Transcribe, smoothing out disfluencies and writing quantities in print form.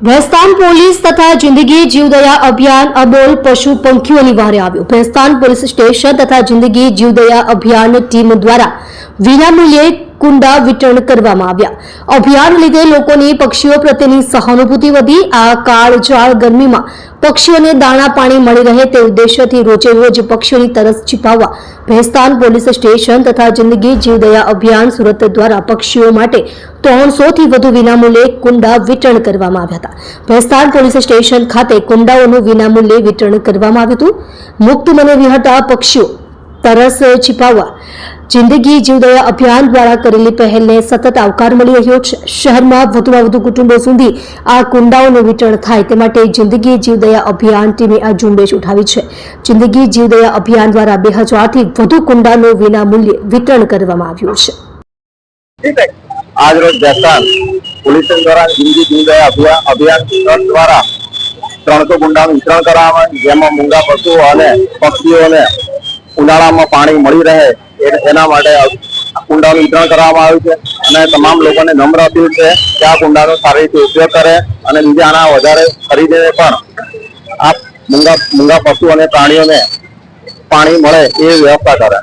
Bhestan police તથા જિંદગી જીવદયા અભિયાન અબોલ પશુ પંખીઓની વહારે આવ્યું। ભેસ્તાન પોલીસ સ્ટેશન તથા જિંદગી જીવદયા અભિયાન ટીમ દ્વારા વિનામૂલ્યે કુંડા વિતરણ કરવામાં આવ્યા। અભિયાન લીધે લોકોની પક્ષીઓ પ્રત્યેની સહાનુભૂતિ વધી। આ કાળઝાળ ગરમીમાં પક્ષીઓને દાણા પાણી મળી રહે તે ઉદ્દેશ્યથી રોજે રોજ પક્ષીઓની તરસ छिपावવા ભેસ્તાન પોલીસ સ્ટેશન તથા જિંદગી જીવદયા અભિયાન સુરત દ્વારા પક્ષીઓ માટે 300 થી વધુ વિનામૂલ્યે કુંડા વિતરણ કરવામાં આવ્યા હતા। ભેસ્તાન પોલીસ સ્ટેશન ખાતે કુંડાઓનું વિનામૂલ્યે વિતરણ કરવામાં આવ્યું હતું। મુક્ત મને વિહરતા પક્ષીઓ તરસ छिपावવા જિંદગી જીવદયા અભિયાન દ્વારા કરેલી પહેલને સતત આવકાર મળી રહ્યો છે। શહેરમાં વધુમાં વધુ કુટુંબો સુધી આ કુંડાઓનું વિતરણ થાય તે માટે જિંદગી જીવદયા અભિયાન ટીમે આ ઝુંબેશ ઉઠાવી છે। જિંદગી જીવદયા અભિયાન દ્વારા 2000 થી વધુ કુંડાનું વિનામૂલ્યે વિતરણ કરવામાં આવ્યું છે। आज रोज भैस्तान पुलिस द्वारा जिंदगी जीवदया अभियान द्वारा 300 કુંડાનું વિતરણ કરવામાં જેમાં મૂંગા પશુઓ અને પક્ષીઓને ઉનાળામાં પાણી મળી રહે એના માટે કુંડાનું વિતરણ કરવામાં આવ્યું છે અને તમામ લોકોને નમ્ર અપીલ છે કે આ કુંડાનો સારી રીતે ઉપયોગ કરે અને બીજા આના વધારે ખરીદીને પણ આ મૂંગા પશુ અને પ્રાણીઓને પાણી મળે એ વ્યવસ્થા કરે।